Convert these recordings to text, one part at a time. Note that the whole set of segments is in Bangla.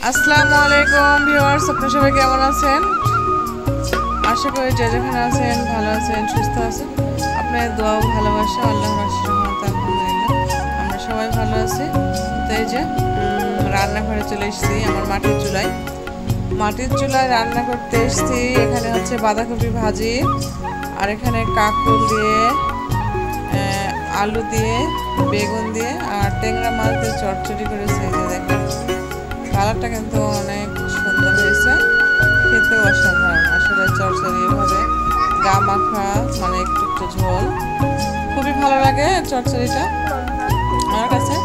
আসসালামু আলাইকুম ভিউয়ার্স, আপনারা সবাই কেমন আছেন? আশা করি যে যেখানে আছেন ভালো আছেন, সুস্থ আছেন। আপনাদের দোয়া ও ভালোবাসা আল্লাহর রহমতে আলহামদুলিল্লাহ আমরা সবাই ভালো আছি। তো এই যে রান্নাঘরে চলে এসেছি, আমার মাটির চুলায় রান্না করতে এসেছি। এখানে হচ্ছে বাঁধাকপি ভাজি, আর এখানে কাঁকরোল দিয়ে, আলু দিয়ে, বেগুন দিয়ে আর ট্যাংরা মাছ দিয়ে চটচড়ি করেছে। এই যে দেখেন, কালারটা কিন্তু অনেক সুন্দর হয়েছে, খেতে অসাধারণ। আসলে চটচড়ি এভাবে গা মাখা, মানে একটু একটু ঝোল, খুবই ভালো লাগে চটচড়িটা আমার কাছে।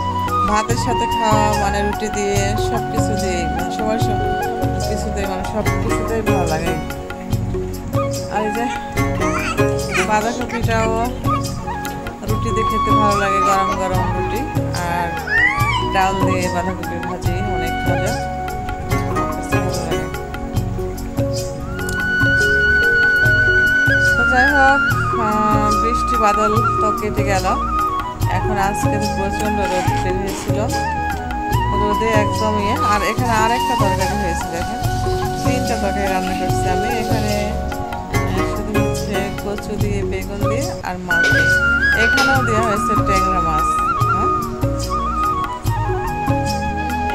ভাতের সাথে খাওয়া, মানে রুটি দিয়ে, সব কিছু দিয়ে, মানে সবার সব কিছুতে, মানে সব কিছুতেই ভালো লাগে। আর এই যে বাঁধাকপিটাও রুটি দিয়ে খেতে ভালো লাগে, গরম গরম রুটি আর ডাল দিয়ে বাঁধাকপির ভাজি অনেক মজা, ভালো লাগে। তো যাই হোক, বৃষ্টি বাদল তো কেটে গেল। এখন আজকে প্রচণ্ড রোদ বের হয়েছিল, রোদে একদম ইয়ে। আর এখানে আরেকটা তরকারি হয়েছে, দেখেন 3টা তরকারি রান্না করছি আমি। এখানে শুধু হচ্ছে কচু দিয়ে, বেগুন দিয়ে আর মাছ দিয়ে, এখানেও দেওয়া হয়েছে ট্যাংরা মাছ। হ্যাঁ,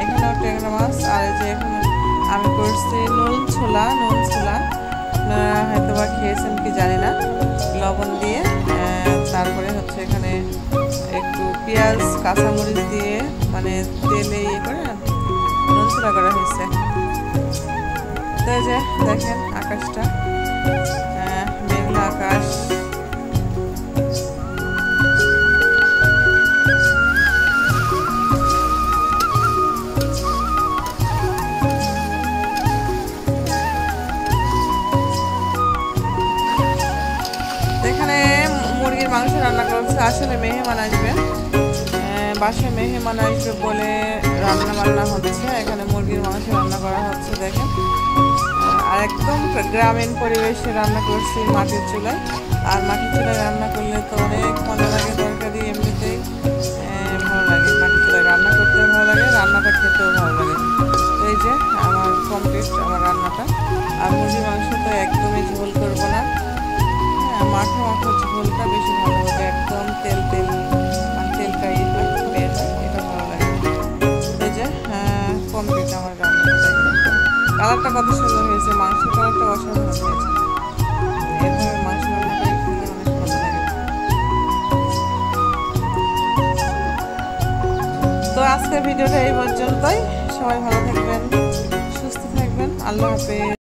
এখানেও ট্যাংরা মাছ। আর এই যে এখন আমি করছি নুন ছোলা। আপনারা হয়তো বা খেয়েছেন কি জানি না, লবণ দিয়ে। তারপরে হচ্ছে এখানে একটু পেঁয়াজ কাঁচামরিচ দিয়ে, মানে তেলে ইয়ে করে নুন ছোলা করা হয়েছে। তো এই যে দেখেন আকাশটা, মেঘলা আকাশ। এখানে মুরগির মাংস রান্না করছে। আসলে মেহমান আসবে, বাসায় মেহমান আসবে বলে রান্না বান্না হচ্ছে। এখানে মুরগির মাংস রান্না করা হচ্ছে, দেখেন। আর একদম গ্রামীণ পরিবেশে রান্না করছি মাটির চুলায়। আর মাটির চুলায় রান্না করলে তো অনেক মজা লাগে, তরকারি এমনিতেই ভালো লাগে। মাটির চুলায় রান্না করতে ভালো লাগে, রান্নাটা খেতেও ভালো লাগে। তো এই যে আমার কমপ্লিট আমার রান্নাটা। আর মুরগির মাংস তো একদমই ঝোল করবো না, মাখা মাখা ঝোলটা বেশি ভালো হবে, একদম তেল তেল, মানে তেলটা বের হয়, এটা ভালো লাগে। এই যে কমপ্লিট আমার রান্নাটা। কালারটা কত সুন্দর হয়েছে, মাংসের কালারটা অসাধারণ হয়েছে। এভাবে মাংস রান্না করে খেতে অনেক ভালো লাগে। তো আজকের ভিডিওটা এই পর্যন্তই। সবাই ভালো থাকবেন, সুস্থ থাকবেন, আল্লাহ হাফেজ।